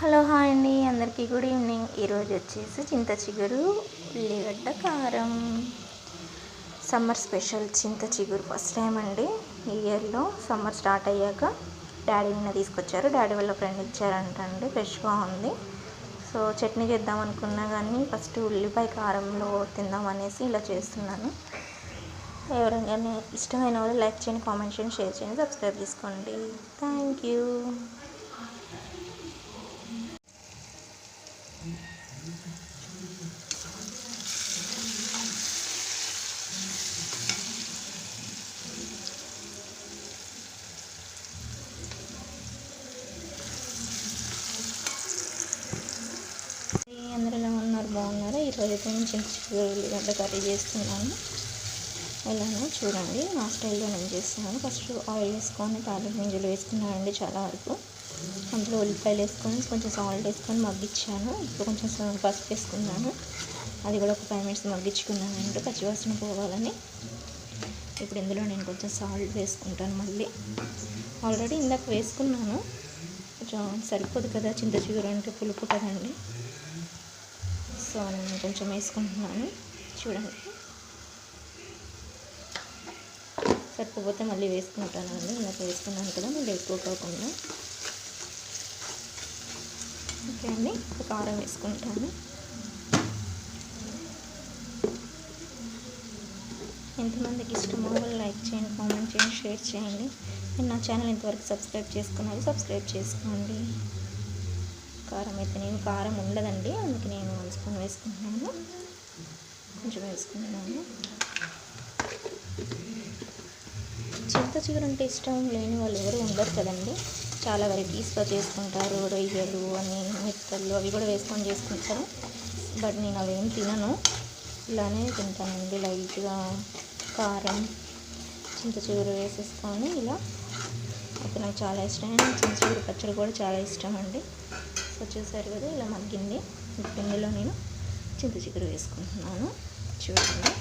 Hello hi అండి, అందరికీ good evening. ఈరోజు వచ్చేసి చింత చిగురు ఉల్లిగడ్డ కారం సమ్మర్ స్పెషల్. చింత చిగురు ఫస్ట్ టైం అండి ఈ ఇయర్లో. సమ్మర్ స్టార్ట్ అయ్యాక డాడీ నిన్న తీసుకొచ్చారు. డాడీ వాళ్ళ ఫ్రెండ్ ఇచ్చారంటండి, ఫ్రెష్గా ఉంది. సో చట్నీ చేద్దాం అనుకున్నా కానీ ఫస్ట్ ఉల్లిపాయ కారంలో తిందాం అనేసి ఇలా చేస్తున్నాను. ఎవరైనా ఇష్టమైన వాళ్ళు లైక్ చేయండి, కామెంట్ చేయండి, షేర్ చేయండి, సబ్స్క్రైబ్ చేసుకోండి. Thank you. అందరూ ఎలా ఉన్నారు, బాగున్నారా? ఈరోజు అయితే నేను చింతచిగురు ఉల్లిగడ్డ కర్రీ చేస్తున్నాను. ఎలానో చూడండి, నా స్టైల్లో నేను చేస్తున్నాను. ఫస్ట్ ఆయిల్ వేసుకొని తాలింపు గింజలు వేసుకున్నానండి చాలా వరకు. అందులో ఉల్లిపాయలు వేసుకొని కొంచెం సాల్ట్ వేసుకొని మగ్గించాను. ఇప్పుడు కొంచెం పసుపు వేసుకున్నాను, అది కూడా ఒక 5 మినిట్స్ మగ్గించుకున్నాను అంటే పచ్చివాసన పోవాలని. ఇప్పుడు ఇందులో నేను కొంచెం సాల్ట్ వేసుకుంటాను. మళ్ళీ ఆల్రెడీ ఇందాక వేసుకున్నాను, కొంచెం సరిపోదు కదా, చింతచిగురు అంటే పులుపు కదండి. సో నేను కొంచెం వేసుకుంటున్నాను. చూడండి, సరిపోతే మళ్ళీ వేసుకుంటానండి. ఇందాక వేసుకున్నాను కదా, మళ్ళీ ఎక్కువ కాకుండా. ఓకే అండి, కారం వేసుకుంటాను. ఎంతమందికి ఇష్టమో వాళ్ళు లైక్ చేయండి, కామెంట్ చేయండి, షేర్ చేయండి. నేను నా ఛానల్ ఇంతవరకు సబ్స్క్రైబ్ చేసుకున్నారు, సబ్స్క్రైబ్ చేసుకోండి. కారం అయితే నేను కారం ఉండదండి, అందుకే నేను 1 స్పూన్ వేసుకుంటున్నాను. కొంచెం వేసుకుంటున్నాను. చింత చిగురు అంటే ఇష్టం లేని వాళ్ళు ఎవరు ఉండరు కదండి. చాలా వెరైటీస్గా చేసుకుంటారు, రొయ్యలు అని, మెత్తలు అవి కూడా వేసుకొని చేసుకుంటారు. బట్ నేను అవేం తినను, ఇలానే తింటానండి. లైట్గా కారం, చింత చిగురు వేసేసుకొని ఇలా. అయితే నాకు చాలా ఇష్టం. చింత చిగురు పచ్చడి కూడా చాలా ఇష్టం అండి. సో చూసారు కదా, ఇలా మగ్గింది. ఇప్పుడు ఇందులో నేను చింత చిగురు వేసుకుంటున్నాను. చూడండి,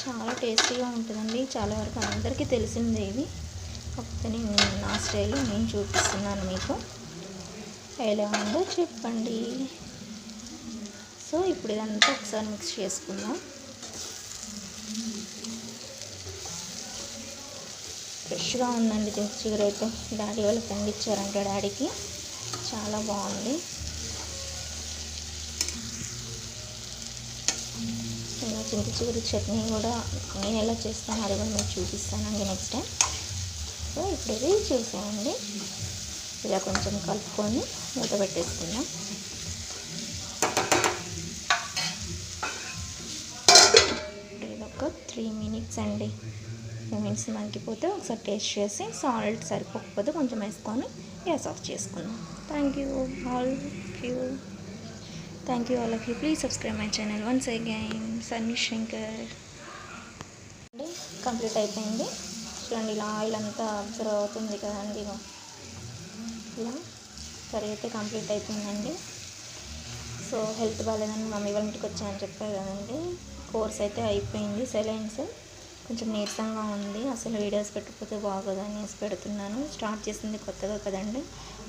చాలా టేస్టీగా ఉంటుందండి. చాలా వరకు అందరికీ తెలిసిందే ఇది, కాకపోతే నేను నా స్టైల్లో నేను చూపిస్తున్నాను మీకు. ఎలా ఉందో చెప్పండి. సో ఇప్పుడు ఇదంతా ఒకసారి మిక్స్ చేసుకుందాం. ఫ్రెష్గా ఉందండి చింత చిగురు అయితే. డాడీ వాళ్ళ ఫ్రెండ్ ఇచ్చారంట డాడీకి, చాలా బాగుంది. ఇలా చింత చిగురు చట్నీ కూడా నేను ఎలా చేస్తాను అది కూడా మీకు చూపిస్తానండి నెక్స్ట్ టైం. సో ఇప్పుడు ఇది చూసామండి, ఇలా కొంచెం కలుపుకొని మూత పెట్టేసుకుందాం. ఇది ఒక 3 మినిట్స్ అండి. 3 మినిట్స్ మగ్గిపోతే ఒకసారి టేస్ట్ చేసి సాల్ట్ సరిపోకపోతే కొంచెం వేసుకొని గ్యాస్ ఆఫ్ చేసుకుందాం. Thank you all of you. Please subscribe my channel once again. Sunny Shankar. Complete అయిపోయింది. చూడండి, ఇలా ఆయిల్ అంతా అబ్జర్వ్ అవుతుంది కదండి. ఇలా కర్రీ అయితే కంప్లీట్ అయిపోయిందండి. సో హెల్త్ బాగాలేదని మమ్మీ వాళ్ళ ఇంటికి వచ్చాయని చెప్పారు కదండి. కోర్స్ అయితే అయిపోయింది. సెలైన్స్ కొంచెం నీరసంగా ఉంది. అసలు వీడియోస్ పెట్టకపోతే బాగోదు అనేసి పెడుతున్నాను. స్టార్ట్ చేసింది కొత్తగా కదండి,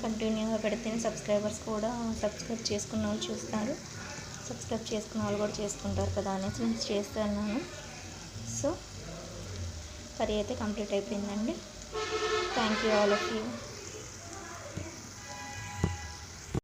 కంటిన్యూగా పెడితేనే సబ్స్క్రైబర్స్ కూడా సబ్స్క్రైబ్ చేసుకున్న వాళ్ళు చూస్తారు, సబ్స్క్రైబ్ చేసుకున్న వాళ్ళు కూడా చేసుకుంటారు కదా అనేసి నేను చేస్తున్నాను. సో కర్రీ అయితే కంప్లీట్ అయిపోయిందండి. Thank you all of you.